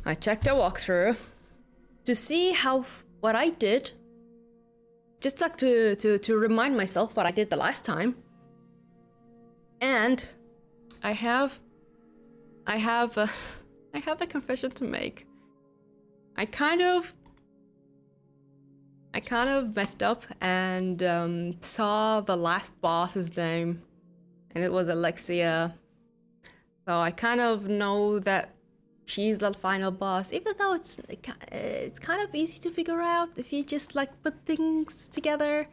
I checked a walkthrough to see what I did. Just like to remind myself what I did the last time. And I have a confession to make. I kind of messed up and saw the last boss's name, and it was Alexia. So I kind of know that she's the final boss, even though it's kind of easy to figure out if you just like put things together,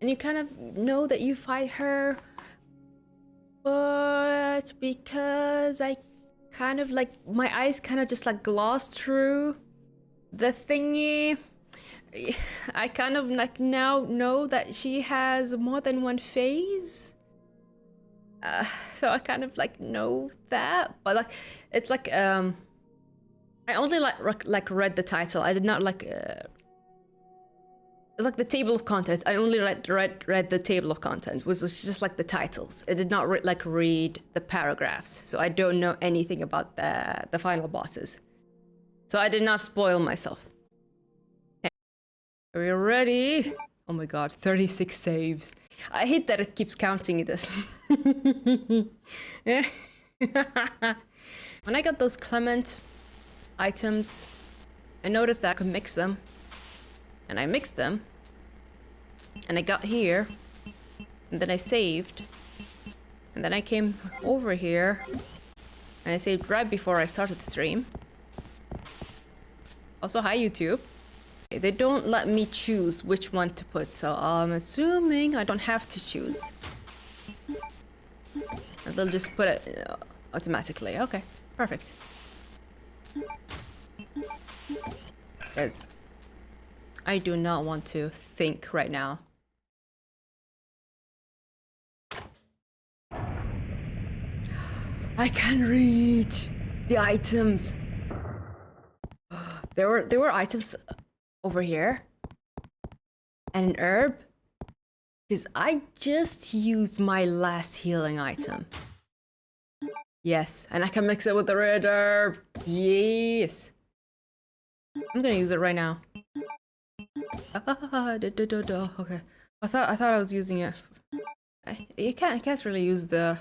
and you kind of know that you fight her. But because I kind of like my eyes kind of just like glossed through the thingy, I kind of like now know that she has more than one phase. So I kind of like know that, but like it's like I only like read the title. I did not like it's like the table of contents. I only read the table of contents, which was just like the titles. I did not read the paragraphs, so I don't know anything about the final bosses. So I did not spoil myself. Okay. Are we ready? Oh my god, 36 saves. I hate that it keeps counting this. Yeah. When I got those Clement items, I noticed that I could mix them. And I mixed them. And I got here. And then I saved. And then I came over here. And I saved right before I started the stream. Also, hi YouTube. They don't let me choose which one to put, so I'm assuming I don't have to choose. And they'll just put it automatically. Okay, perfect. Yes. I do not want to think right now. I can read the items. There were items over here and an herb, because I just used my last healing item. Yes, and I can mix it with the red herb. Yes, I'm gonna use it right now. Okay, I thought I was using it. I can't really use the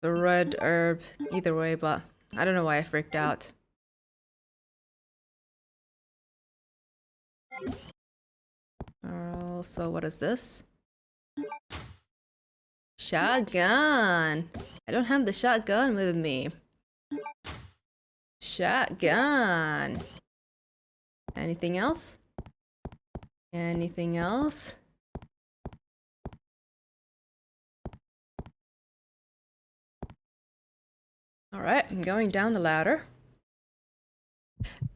red herb either way, but I don't know why I freaked out. Also, what is this? Shotgun! I don't have the shotgun with me. Shotgun! Anything else? Anything else? Alright, I'm going down the ladder.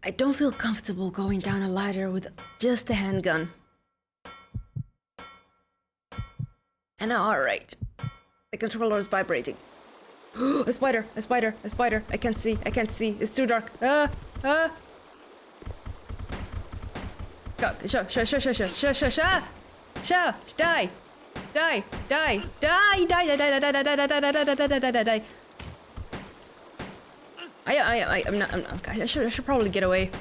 I don't feel comfortable going down a ladder with just a handgun. And alright. The controller is vibrating. A spider! A spider! A spider! I can't see! I can't see! It's too dark! Go! Die! Die! Die! Die! Die! I'm not. I should probably get away.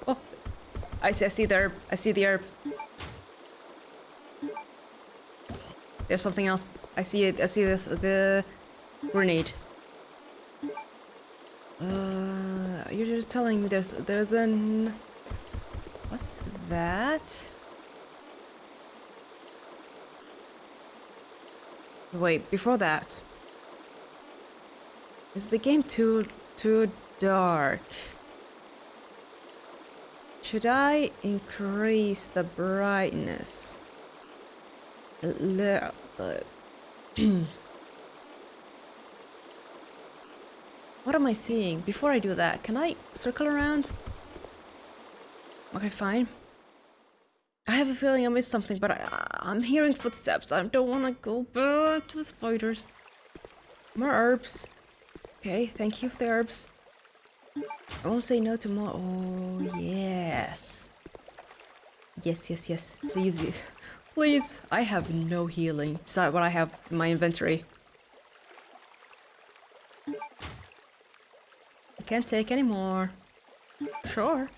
Oh, I see the herb. I see the herb. There's something else. I see it. I see the grenade. You're just telling me there's an. What's that? Wait, before that. Is the game too dark? Should I increase the brightness? What am I seeing? Before I do that, can I circle around? Okay, fine. I have a feeling I missed something, but I'm hearing footsteps. I don't want to go back to the spiders. More herbs. Okay, thank you for the herbs. I won't say no to more. Oh, yes. Yes. Please, Please. I have no healing besides what I have in my inventory. I can't take any more. Sure.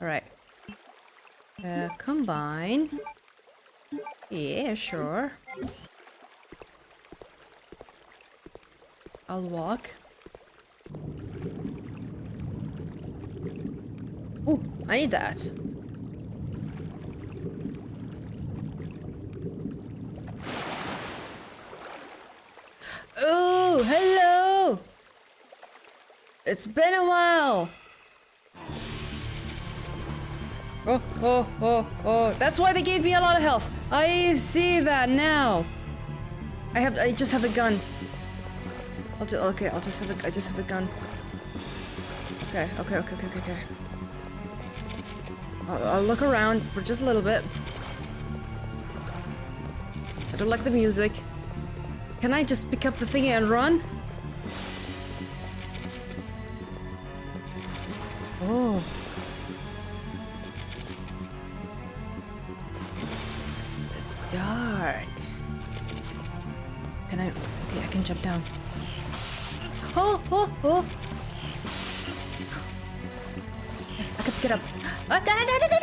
Alright. Combine. Yeah, sure. I'll walk. Ooh, I need that. Oh, hello! It's been a while! Oh. That's why they gave me a lot of health. I see that now. I just have a gun. I just have a gun. Okay. I'll look around for just a little bit. I don't like the music. Can I just pick up the thingy and run? Oh. It's dark. Can I... Okay, I can jump down. Oh! I can get up.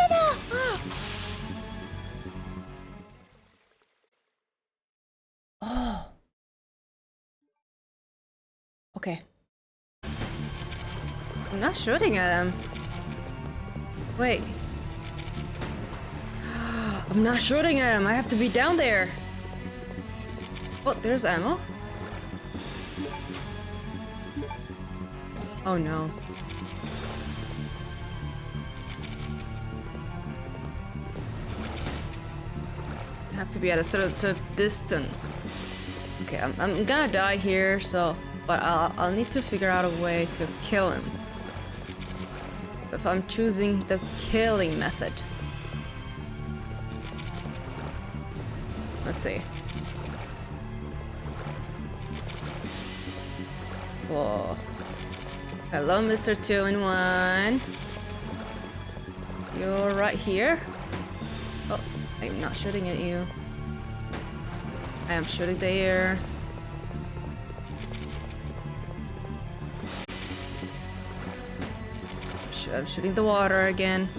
No! Oh. Okay. I'm not shooting at him. Wait. I'm not shooting at him. I have to be down there. Oh, there's ammo. Oh no. I have to be at a certain distance. Okay, I'm gonna die here, so... But I'll need to figure out a way to kill him. If I'm choosing the killing method. Let's see. Whoa. Hello, Mr. 2-in-1. You're right here? Oh, I'm not shooting at you. I am shooting the air. I'm shooting the water again.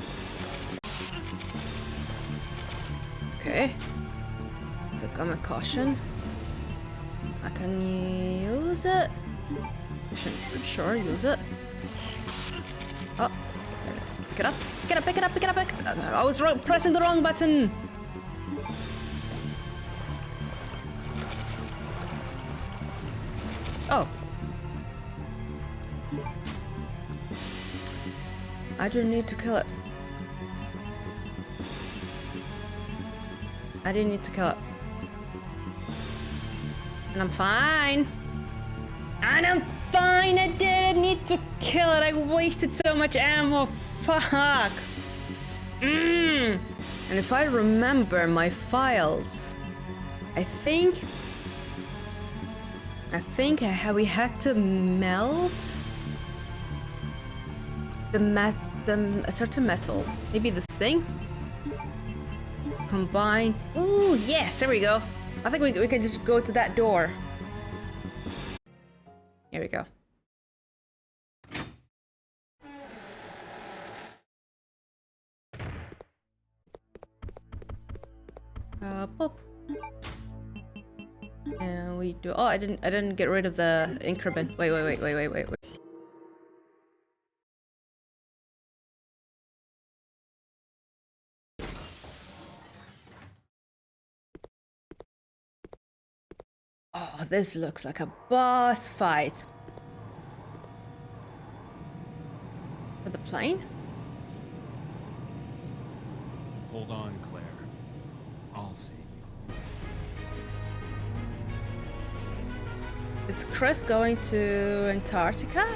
Okay. So I'm a caution. I can use it. Sure, use it. Oh. Pick it up. Pick it up. I was pressing the wrong button. Oh. I didn't need to kill it. I didn't need to kill it. And I'm fine. I didn't need to kill it. I wasted so much ammo. Fuck. And if I remember my files, I think we had to melt a certain metal. Maybe this thing? Combine. Ooh, yes, there we go. I think we can just go to that door. Here we go. Pop. And we do. Oh, I didn't get rid of the increment. Wait. Oh, this looks like a boss fight. For the plane? Hold on, Claire. I'll save you. Is Chris going to Antarctica?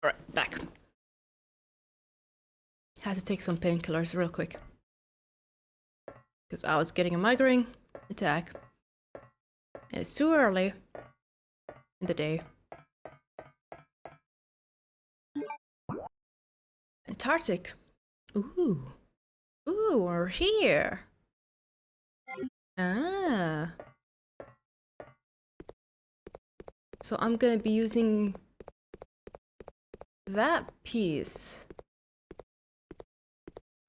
Alright, back. Had to take some painkillers real quick. Because I was getting a migraine attack. And it's too early in the day. Antarctic. Ooh. Ooh, we're here. Ah. So I'm gonna be using that piece.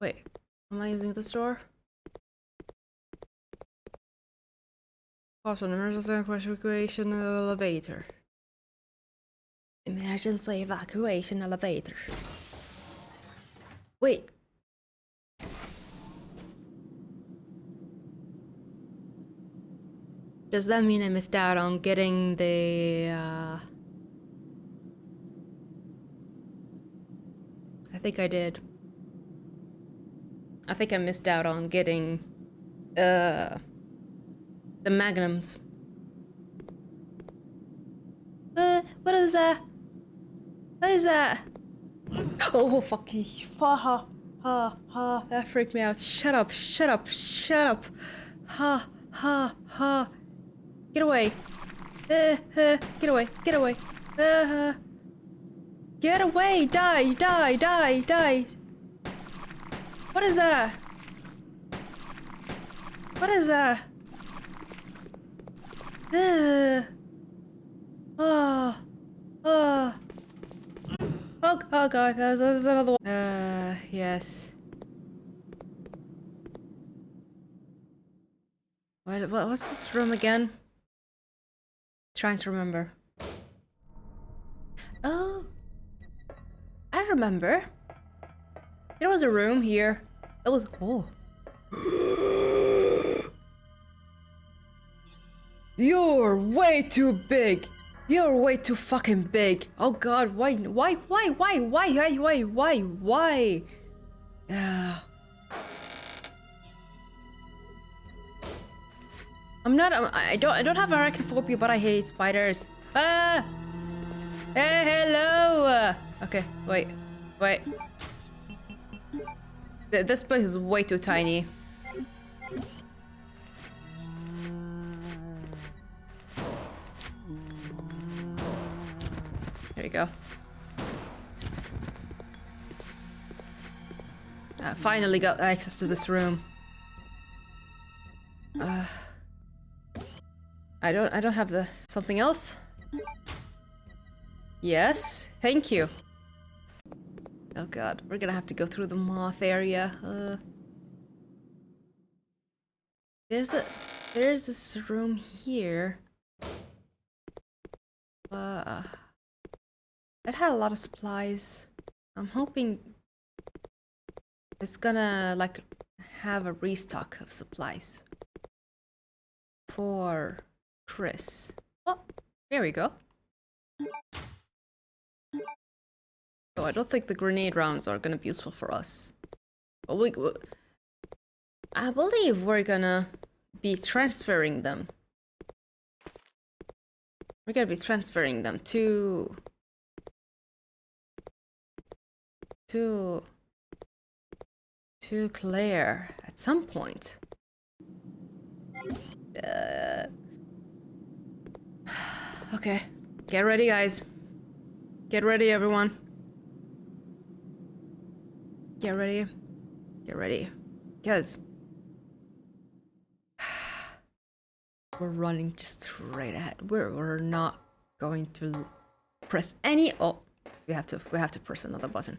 Wait, am I using this door? Also, an emergency evacuation elevator. Emergency evacuation elevator. Wait. Does that mean I missed out on getting the, I think I did. I think I missed out on getting, the magnums. What is that? What is that? Oh, fuck you. Ha, ha, ha. That freaked me out. Shut up, shut up, shut up. Ha, ha, ha. Get away. Get away, get away. Get away, die, die, die, die. What is that? What is that? Oh, oh. Oh god, there's another one. Yes. What was this room again? Trying to remember. Oh, I remember. There was a room here. That was oh. You're way too big. You're way too fucking big. Oh god, why? I don't have arachnophobia, but I hate spiders. Ah! Hey, hello! Okay, wait. This place is way too tiny. There you go. Finally got access to this room. I don't have the something else. Yes, thank you. Oh god, we're gonna have to go through the moth area. There's this room here. It had a lot of supplies. I'm hoping it's gonna like have a restock of supplies for Chris. Oh, there we go. So I don't think the grenade rounds are gonna be useful for us. But I believe we're gonna be transferring them. We're gonna be transferring them to Claire at some point. Okay, get ready, guys. Get ready, everyone. Get ready. Get ready. Because we're running just straight ahead. We're not going to press any. Oh, we have to press another button.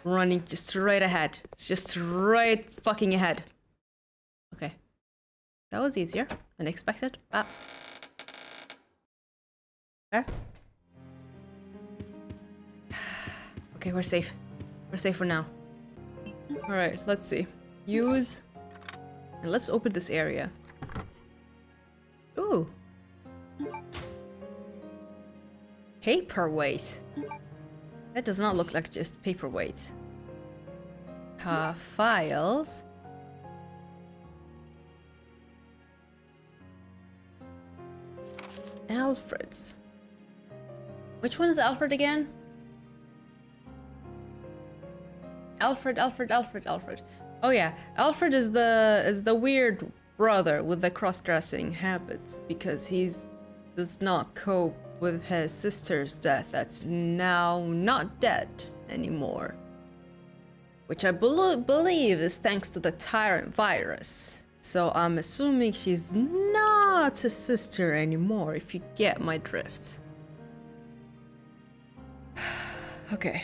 Running just straight ahead. Just right fucking ahead. Okay. That was easier than expected. Ah. Okay. Okay, we're safe. We're safe for now. Alright, let's see. Use. And let's open this area. Ooh. Paperweight. That does not look like just paperweight. Files. Alfred's. Which one is Alfred again? Alfred. Oh yeah, Alfred is the weird brother with the cross-dressing habits because he's does not cope with his sister's death that's now not dead anymore. Which I believe is thanks to the tyrant virus. So I'm assuming she's not his sister anymore, if you get my drift. Okay.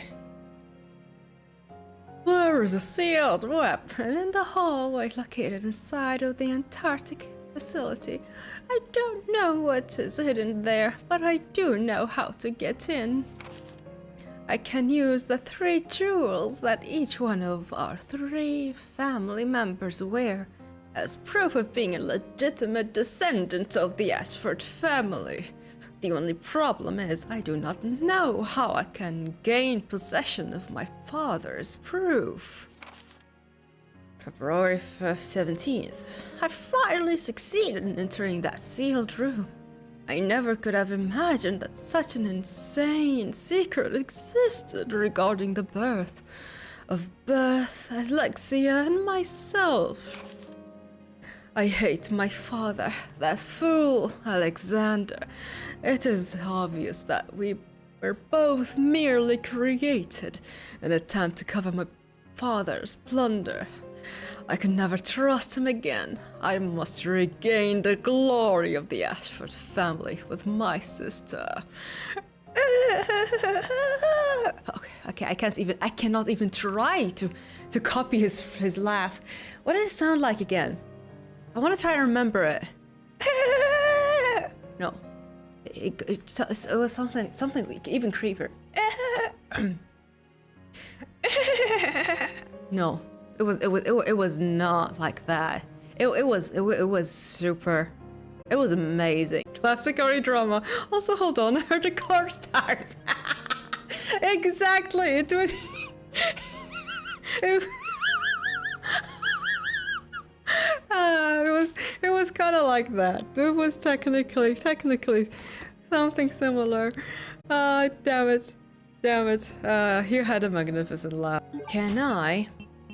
There is a sealed weapon in the hallway located inside of the Antarctic facility. I don't know what is hidden there, but I do know how to get in. I can use the 3 jewels that each one of our 3 family members wear as proof of being a legitimate descendant of the Ashford family. The only problem is I do not know how I can gain possession of my father's proof. February 17th. I finally succeeded in entering that sealed room. I never could have imagined that such an insane secret existed regarding the birth of Beth, Alexia, and myself. I hate my father, that fool, Alexander. It is obvious that we were both merely created in an attempt to cover my father's plunder. I can never trust him again. I must regain the glory of the Ashford family with my sister. Okay, I cannot even try to copy his laugh. What did it sound like again? I want to try and remember it. No, it was something even creepier. No, it was not like that. It was super. It was amazing. Classic RE drama. Also, hold on, I heard the car start. Exactly, it was. It was kind of like that. It was technically something similar. Damn it. You had a magnificent laugh. Can I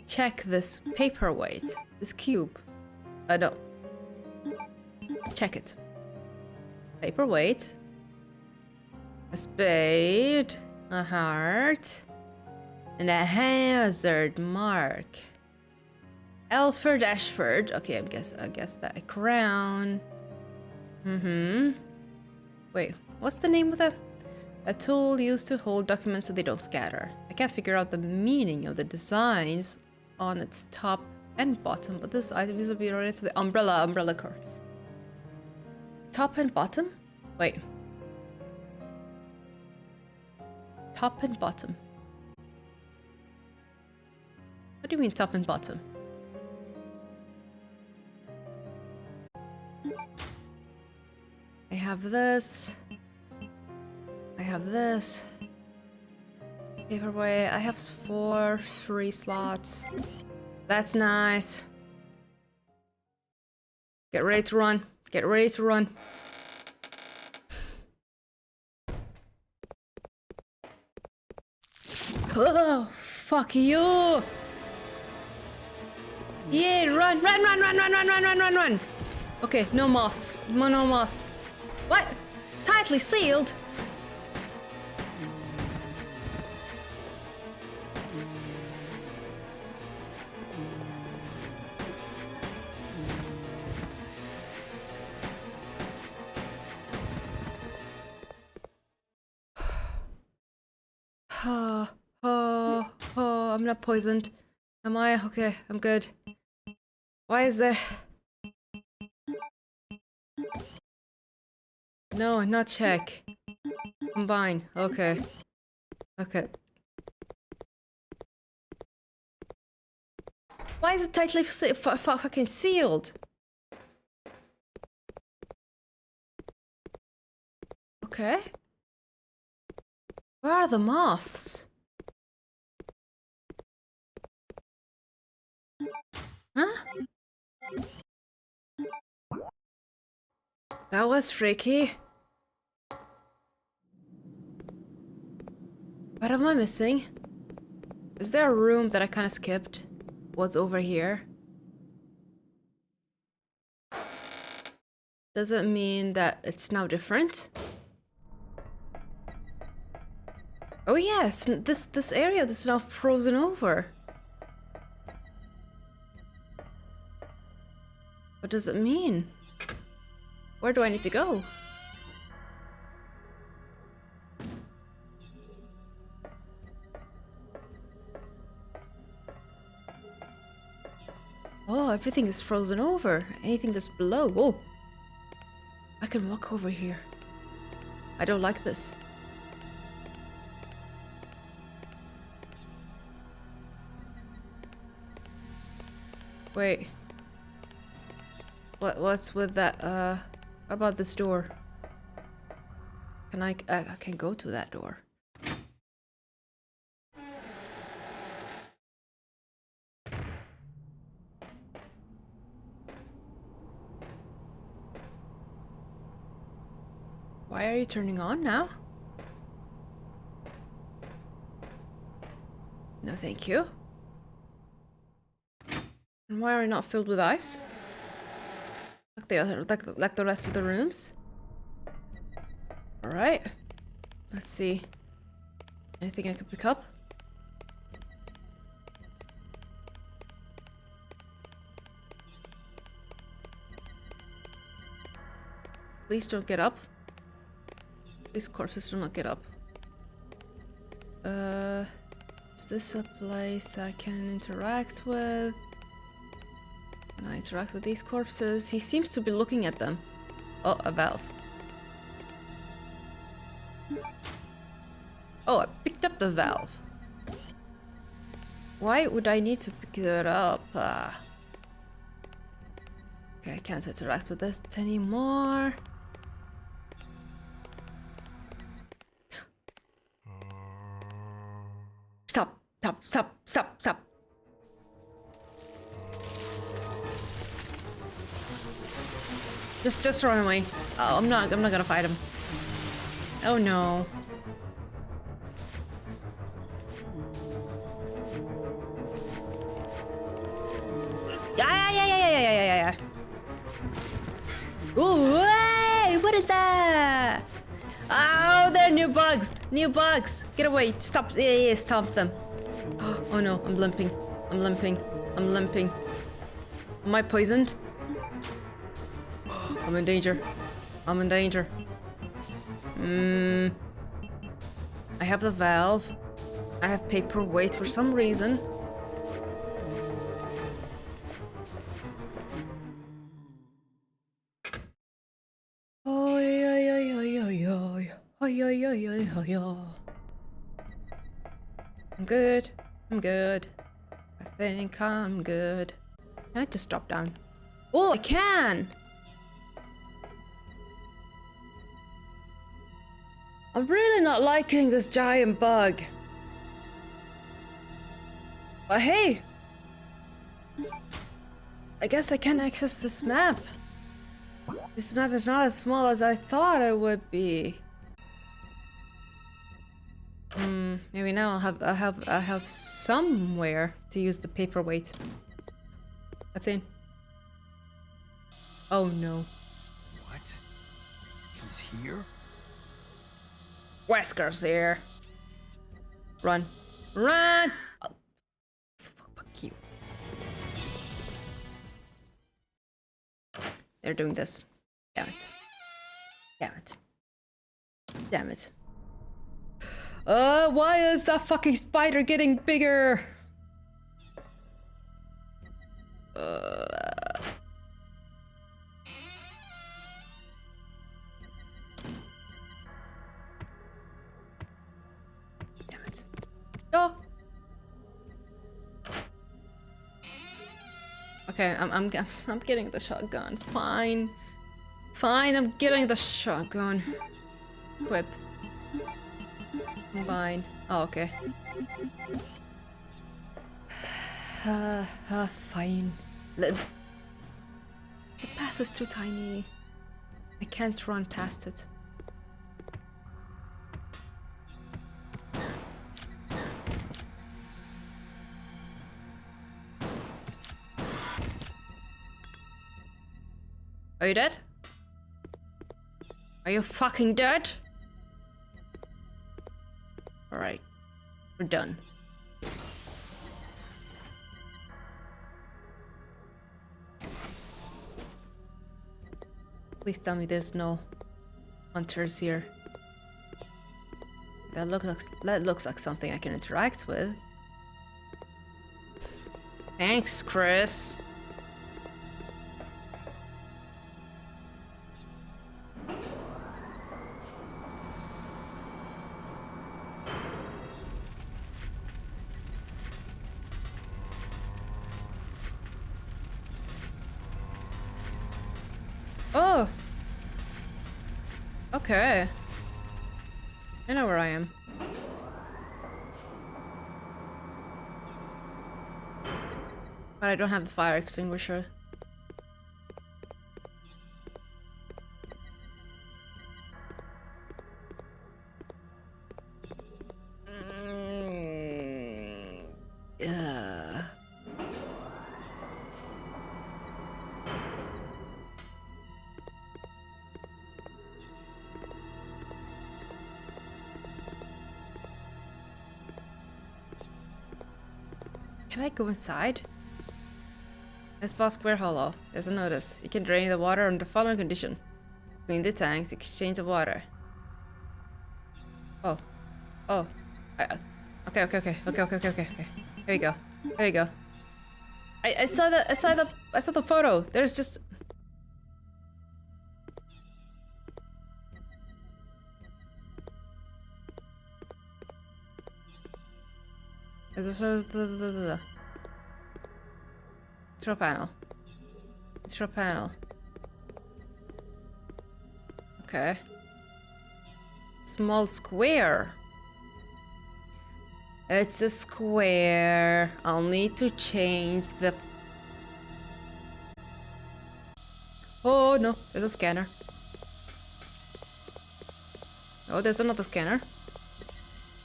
check this paperweight? This cube? I don't. Check it. Paperweight. A spade. A heart. And a hazard mark. Alfred Ashford. Okay, I guess that. A crown. Wait, what's the name of that? A tool used to hold documents so they don't scatter. I can't figure out the meaning of the designs on its top and bottom, but this item will be related to the umbrella core. Top and bottom? Wait. Top and bottom. What do you mean top and bottom? I have this. I have this. Paperweight. I have 4 free slots. That's nice. Get ready to run. Get ready to run. Oh, fuck you! Yeah, run! Okay, no moths. No moths. What? Tightly sealed? I'm not poisoned. Am I? Okay, I'm good. Why is there... No, not check. Combine. Okay. Okay. Why is it tightly fucking sealed? Okay. Where are the moths? Huh? That was freaky. What am I missing? Is there a room that I kind of skipped? What's over here? Does it mean that it's now different? Oh yes, this area is now frozen over. What does it mean? Where do I need to go? Oh, everything is frozen over. Anything that's below. Oh! I can walk over here. I don't like this. Wait. What's with that, what about this door? Can I can go to that door. Why are you turning on now? No, thank you. And why are you not filled with ice? Like the other, like the rest of the rooms? Alright. Let's see. Anything I can pick up? Please don't get up. These corpses do not get up. Is this a place I can interact with? Can I interact with these corpses? He seems to be looking at them. Oh, a valve. Oh, I picked up the valve. Why would I need to pick it up? Okay, I can't interact with this anymore. Stop, stop, stop, stop, stop. Just run away. Oh, I'm not gonna fight him. Oh no. Yeah. Ooh, hey, what is that? Oh, they're new bugs. New bugs. Get away. Stop. Yeah, stomp them. Oh no, I'm limping. I'm limping. I'm limping. Am I poisoned? I'm in danger. I'm in danger. I have the valve. I have paperweight for some reason. Oh yeah. I'm good. I'm good. I think I'm good. Can I just drop down? Oh, I can! I'm really not liking this giant bug. But hey! I guess I can access this map. This map is not as small as I thought it would be. Maybe now I'll have somewhere to use the paperweight. That's in. Oh no. What? He's here? Wesker's here. Run. Run! Oh. Fuck you. They're doing this. Damn it. Damn it. Damn it. Why is that fucking spider getting bigger? Damn it. Oh. Okay, I'm getting the shotgun. Fine. Fine, I'm getting the shotgun. Equip. Combine. Oh, okay. Fine. The path is too tiny. I can't run past it. Are you dead? Are you fucking dead? Alright. We're done. Please tell me there's no hunters here. That looks like something I can interact with. Thanks, Chris. Oh! Okay. I know where I am. But I don't have the fire extinguisher. Yeah. Can I go inside? Let's pass Square Hollow. There's a notice. You can drain the water under the following condition. Clean the tanks, exchange the water. Oh. Oh. Okay. Here we go. There we go. I saw the photo. There's just... Control panel. Control panel. Okay. Small square. It's a square. I'll need to change the... Oh no, there's a scanner. Oh, there's another scanner.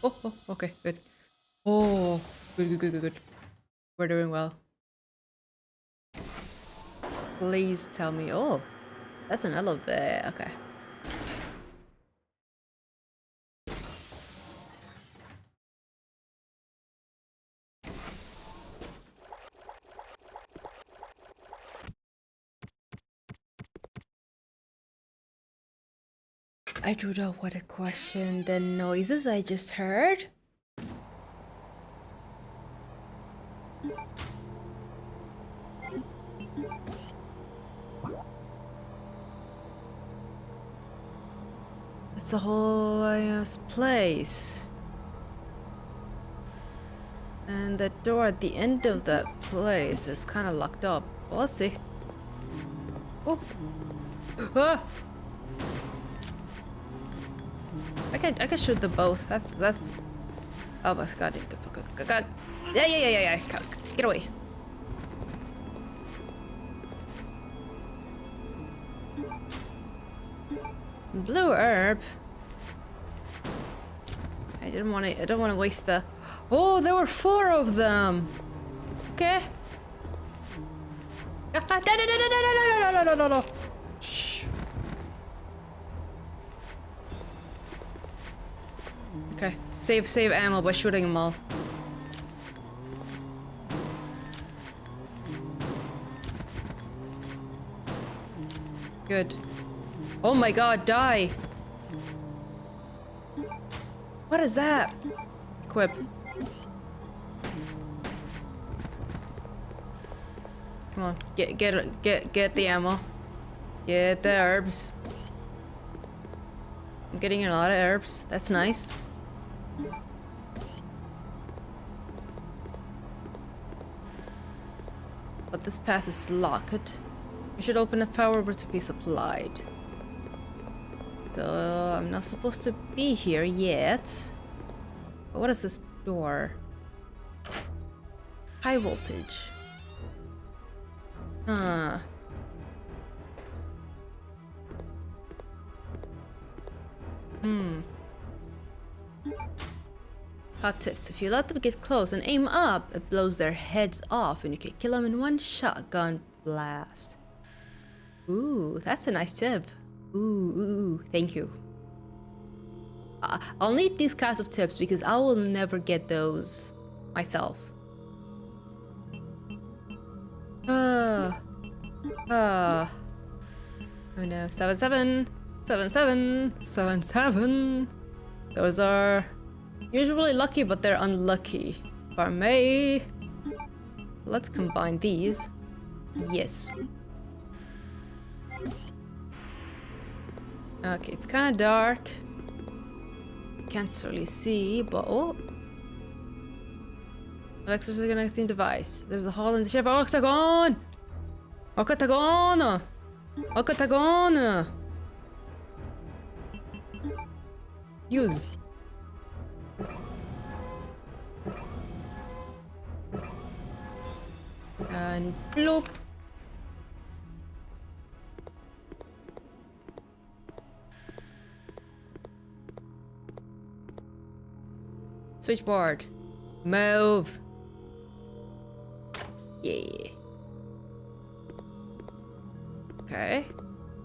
Oh, okay, good. Oh, good. We're doing well. Please tell me. Oh, that's an elevator. Okay. I do not want to question the noises I just heard. It's a whole place. And the door at the end of that place is kind of locked up. Well, let's see. Oh! Ah! I can shoot them both. That's. Oh my god! God! Yeah! Get away! Blue herb. I don't want to waste the... Oh, there were 4 of them. Okay. No. Shh. Okay, save ammo by shooting them all. Good. Oh my god, die! What is that? Equip. Come on, get the ammo. Get the herbs. I'm getting a lot of herbs. That's nice. But this path is locked. We should open a power to be supplied. So I'm not supposed to be here yet. But what is this door? High voltage. Huh. Hot tips. If you let them get close and aim up, it blows their heads off and you can kill them in one shotgun blast. Ooh, that's a nice tip. Ooh, thank you. I'll need these kinds of tips because I will never get those myself. Oh no, 7-7, 7-7, 7-7. Those are usually lucky, but they're unlucky. If I may, let's combine these. Yes. Okay, it's kind of dark. Can't really see, but oh. Electricity connecting device. There's a hole in the ship. Octagon! Octagon! Octagon! Use. And bloop. Switchboard. Move. Yeah. Okay.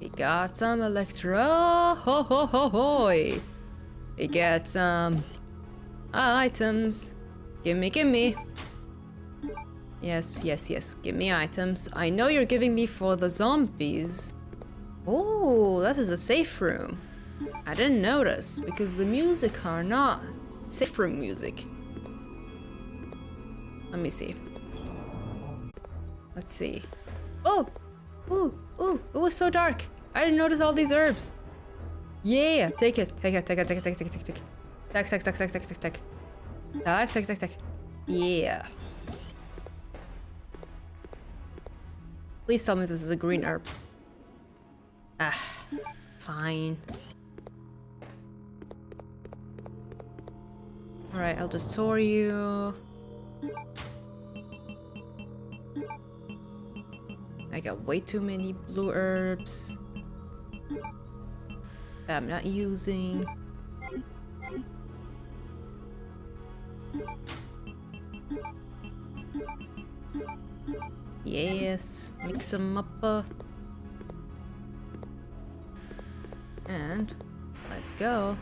We got some electro. Ho ho ho hoy. We get some items. Gimme. Yes. Give me items. I know you're giving me for the zombies. Oh, that is a safe room. I didn't notice because the music are not safe room music. Let me see. Let's see. Oh! Ooh! It was so dark. I didn't notice all these herbs. Yeah! Take it. Take. Yeah. Please tell me this is a green herb. Ah. Fine. Alright, I'll just store you. I got way too many blue herbs that I'm not using. Yes, mix them up. And let's go.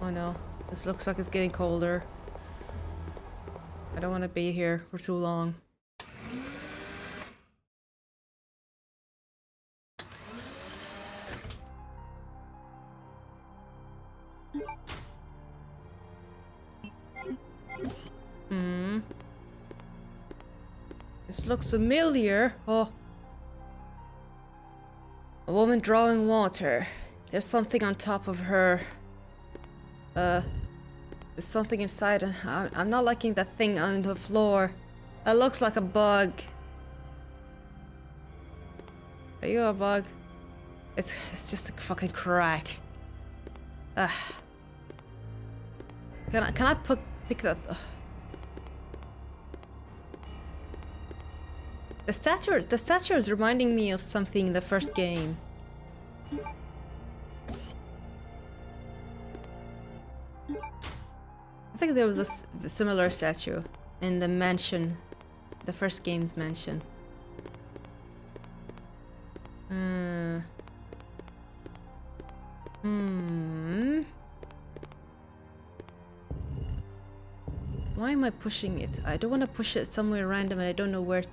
Oh no, this looks like it's getting colder. I don't want to be here for too long. This looks familiar. Oh. A woman drawing water. There's something on top of her. There's something inside and I'm not liking that thing on the floor. That looks like a bug. Are you a bug? It's just a fucking crack. Ugh. Can I pick that? Ugh. The statue is reminding me of something in the first game. I think there was a similar statue in the mansion, the first game's mansion. Why am I pushing it? I don't want to push it somewhere random and I don't know where.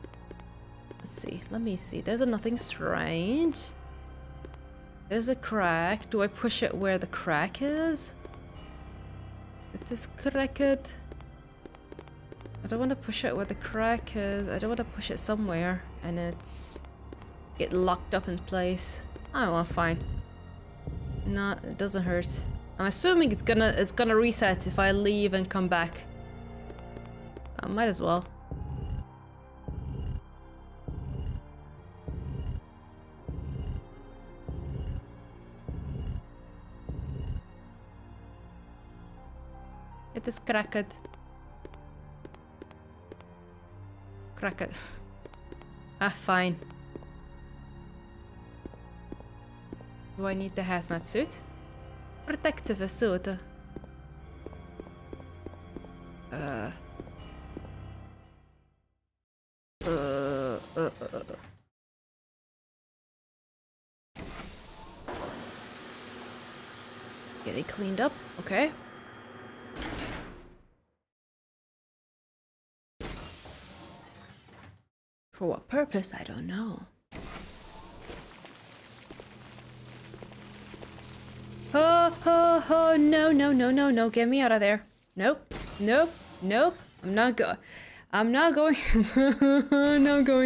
Let's see. Let me see. There's nothing strange. There's a crack. Do I push it where the crack is? It is cracked. I don't want to push it where the crack is. I don't want to push it somewhere and it's get locked up in place. Oh well, fine. No, it doesn't hurt. I'm assuming it's gonna reset if I leave and come back. I might as well. It is cracked. Cracked. Ah, fine. Do I need the hazmat suit? Protective suit. Get it cleaned up, okay. For what purpose, I don't know. Oh, oh, oh, no, no, no, no, no, get me out of there. Nope, nope, nope. I'm not going. I'm not going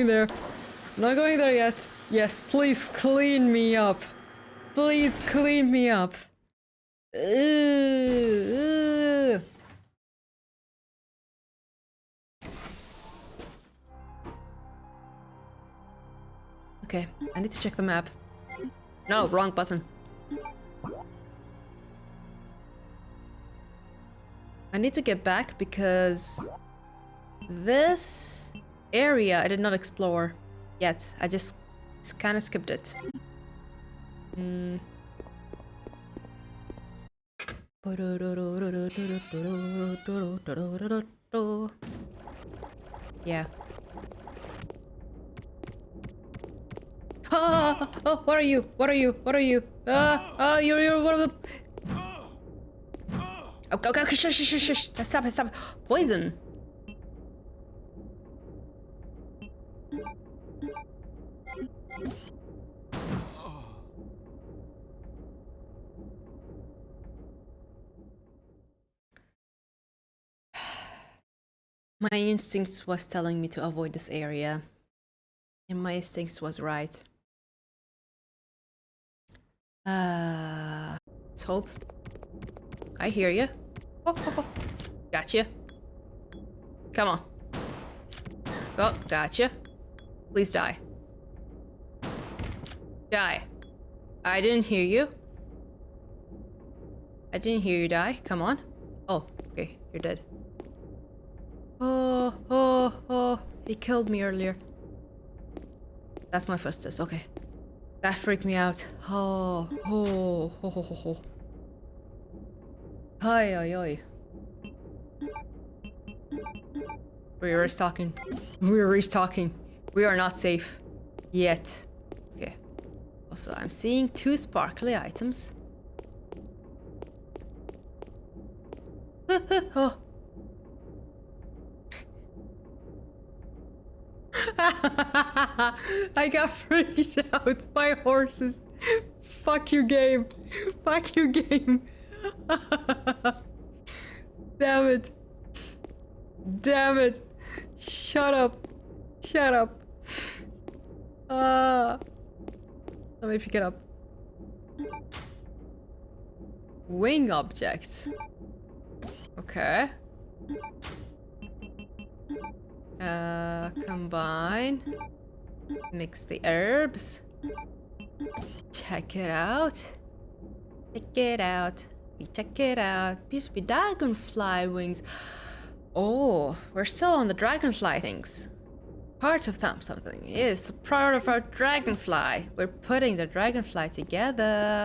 there. I'm not going there yet. Yes, please clean me up. Please clean me up. Ugh. Okay, I need to check the map. No, wrong button. I need to get back because this area I did not explore yet. I just kind of skipped it. Yeah. Oh, what are you? What are you? What are you? You're one of the... Okay, okay, okay, shush, shush, shush. Stop it, stop it. Poison. My instinct was telling me to avoid this area. And my instinct was right. Let's hope. I hear you. Oh, oh, oh. Gotcha. Come on. Oh, gotcha. Please die. Die. I didn't hear you. I didn't hear you die. Come on. Oh, okay. You're dead. Oh, oh, oh. He killed me earlier. That's my first test. Okay. That freaked me out. Oh, oh, oh, oh, oh, oh. Hi, oi, oi. We're restocking. We're restocking. We are not safe. Yet. Okay. Also, I'm seeing 2 sparkly items. Oh. I got freaked out by horses. Fuck you, game. Fuck you, game. Damn it. Damn it. Shut up. Shut up. Let me pick it up. Wing object. Okay. Combine. Mix the herbs. Check it out. Check it out. Check it out. Appears to be dragonfly wings. Oh, we're still on the dragonfly things. Part of something is part of our dragonfly. We're putting the dragonfly together.